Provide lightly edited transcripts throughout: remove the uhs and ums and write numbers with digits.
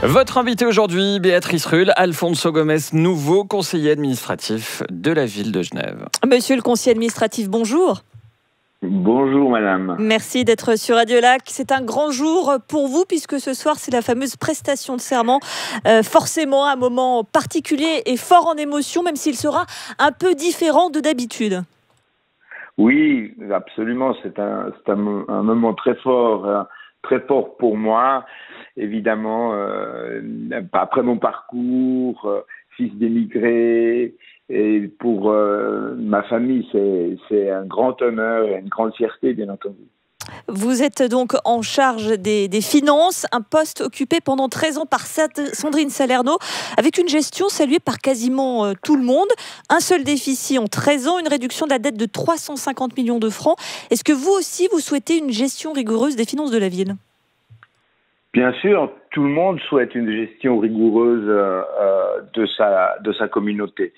Votre invité aujourd'hui, Béatrice Rulle, Alfonso Gomez, nouveau conseiller administratif de la ville de Genève. Monsieur le conseiller administratif, bonjour. Bonjour madame. Merci d'être sur Radio Lac. C'est un grand jour pour vous puisque ce soir c'est la fameuse prestation de serment. Forcément un moment particulier et fort en émotion, même s'il sera un peu différent de d'habitude. Oui, absolument. C'est un moment très fort pour moi. Évidemment, après mon parcours, fils d'émigrés, et pour ma famille, c'est un grand honneur et une grande fierté, bien entendu. Vous êtes donc en charge des finances, un poste occupé pendant 13 ans par Sandrine Salerno, avec une gestion saluée par quasiment tout le monde. Un seul déficit en 13 ans, une réduction de la dette de 350 millions de francs. Est-ce que vous aussi, vous souhaitez une gestion rigoureuse des finances de la ville ? Bien sûr, tout le monde souhaite une gestion rigoureuse de sa communauté.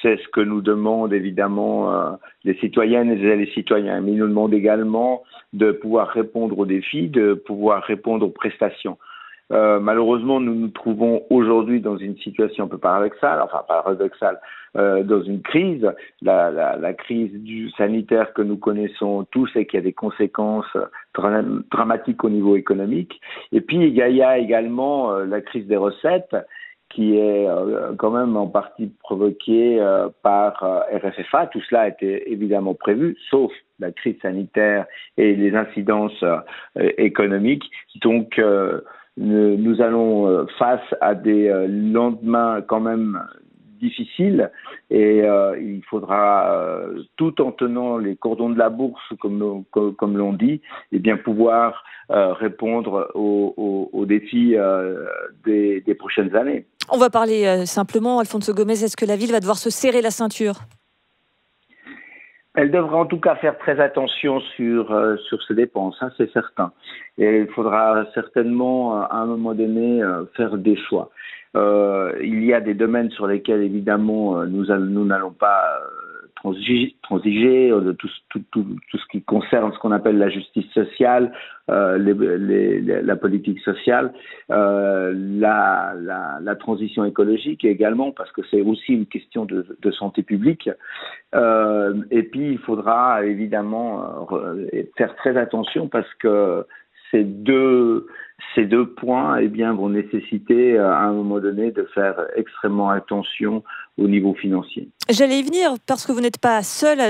C'est ce que nous demandent évidemment les citoyennes et les citoyens. Mais ils nous demandent également de pouvoir répondre aux défis, de pouvoir répondre aux prestations. Malheureusement, nous nous trouvons aujourd'hui dans une situation un peu paradoxale, dans une crise. La crise sanitaire que nous connaissons tous et qui a des conséquences dramatiques au niveau économique. Et puis, il y a également la crise des recettes, qui est quand même en partie provoquée par RFFA. Tout cela a été évidemment prévu, sauf la crise sanitaire et les incidences économiques. Donc, nous allons face à des lendemains quand même difficiles et il faudra, tout en tenant les cordons de la bourse, comme l'on dit, eh bien pouvoir répondre aux défis des prochaines années. On va parler simplement, Alfonso Gomez, est-ce que la ville va devoir se serrer la ceinture ? Elle devra en tout cas faire très attention sur ses dépenses, hein, c'est certain. Et il faudra certainement, à un moment donné, faire des choix. Il y a des domaines sur lesquels, évidemment, nous n'allons pas transiger de tout ce qui concerne ce qu'on appelle la justice sociale, la politique sociale, la transition écologique également, parce que c'est aussi une question de santé publique. Et puis, il faudra évidemment faire très attention parce que ces deux points, eh bien, vont nécessiter à un moment donné de faire extrêmement attention au niveau financier. J'allais y venir parce que vous n'êtes pas seul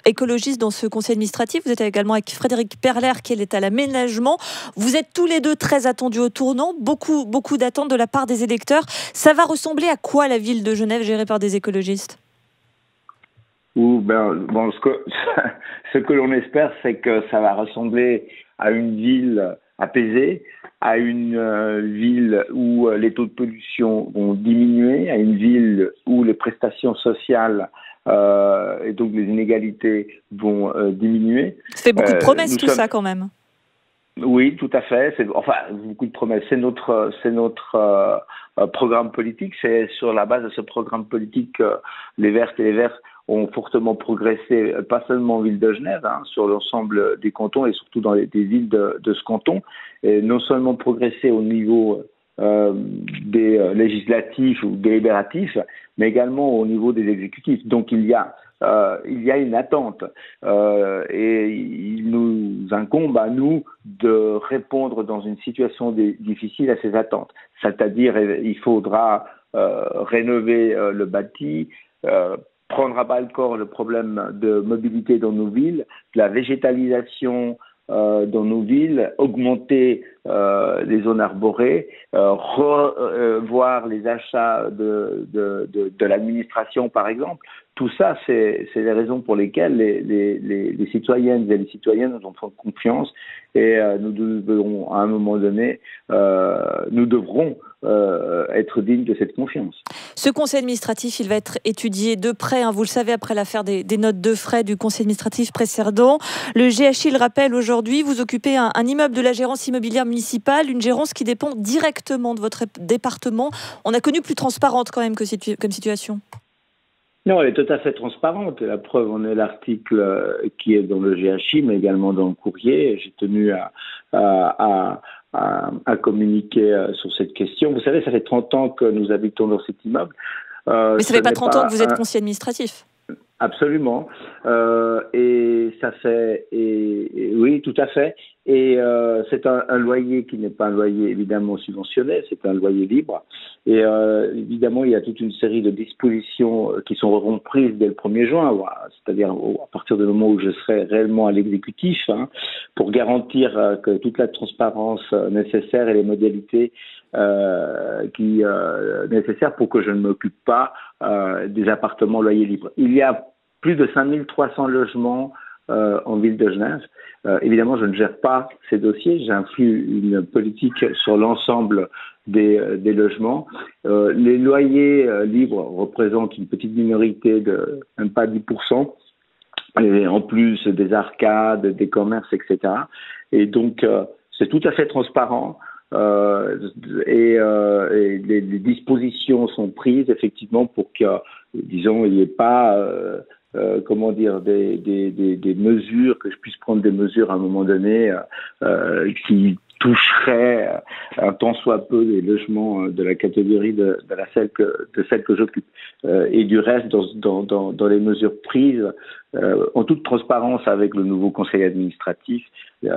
écologiste dans ce conseil administratif. Vous êtes également avec Frédéric Perler qui est à l'aménagement. Vous êtes tous les deux très attendus au tournant. Beaucoup d'attentes de la part des électeurs. Ça va ressembler à quoi la ville de Genève gérée par des écologistes ? Ce que l'on espère, c'est que ça va ressembler à une ville apaisée, à une ville où les taux de pollution vont diminuer, à une ville où les prestations sociales et donc les inégalités vont diminuer. Ça fait beaucoup de promesses ça quand même. Oui, tout à fait. Beaucoup de promesses. C'est notre programme politique. C'est sur la base de ce programme politique que les Verts et les Verts ont fortement progressé, pas seulement en ville de Genève, sur l'ensemble des cantons et surtout dans des villes de ce canton. Et non seulement progressé au niveau des législatifs ou délibératifs, mais également au niveau des exécutifs. Donc il y a une attente et il nous incombe à nous de répondre dans une situation difficile à ces attentes. C'est-à-dire, il faudra rénover le bâti, prendre à bas le corps le problème de mobilité dans nos villes, de la végétalisation dans nos villes, augmenter les zones arborées, revoir les achats de l'administration, par exemple. Tout ça, c'est les raisons pour lesquelles les citoyennes et les citoyens nous ont fait confiance et nous devrons, à un moment donné, être dignes de cette confiance. Ce conseil administratif, il va être étudié de près, vous le savez, après l'affaire des notes de frais du conseil administratif précédent. Le GHI le rappelle aujourd'hui, vous occupez un immeuble de la gérance immobilière municipale, une gérance qui dépend directement de votre département. On a connu plus transparente quand même comme situation. Non, elle est tout à fait transparente. La preuve, on est l'article qui est dans le GHI, mais également dans le courrier. J'ai tenu à communiquer sur cette question. Vous savez, ça fait 30 ans que nous habitons dans cet immeuble. Mais ça fait pas 30 ans que vous êtes conseiller administratif. Absolument. Et ça fait, oui, tout à fait. Et c'est un loyer qui n'est pas un loyer évidemment subventionné, c'est un loyer libre. Et évidemment, il y a toute une série de dispositions qui seront prises dès le 1er juin, c'est-à-dire à partir du moment où je serai réellement à l'exécutif, pour garantir que toute la transparence nécessaire et les modalités nécessaires pour que je ne m'occupe pas des appartements loyers libres. Il y a plus de 5300 logements en ville de Genève. Évidemment, je ne gère pas ces dossiers. J'influe une politique sur l'ensemble des logements. Les loyers libres représentent une petite minorité de même pas 10%. Et en plus des arcades, des commerces, etc. Et donc, c'est tout à fait transparent. Et les dispositions sont prises effectivement pour que, disons, il n'y ait pas des mesures, que je puisse prendre des mesures à un moment donné qui toucheraient un tant soit peu les logements de la catégorie de celle que j'occupe. Et du reste, dans les mesures prises, en toute transparence avec le nouveau conseil administratif,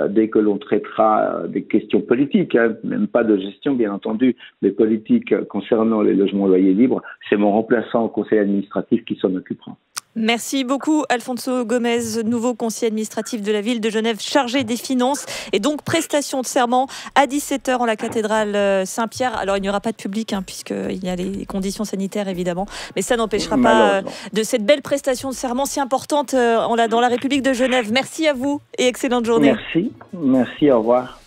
dès que l'on traitera des questions politiques, même pas de gestion bien entendu, mais politiques concernant les logements loyers libres, c'est mon remplaçant au conseil administratif qui s'en occupera. Merci beaucoup Alfonso Gomez, nouveau conseiller administratif de la ville de Genève chargé des finances. Et donc prestation de serment à 17h en la cathédrale Saint-Pierre. Alors il n'y aura pas de public puisqu'il y a les conditions sanitaires évidemment. Mais ça n'empêchera pas de cette belle prestation de serment si importante dans la République de Genève. Merci à vous et excellente journée. Merci, au revoir.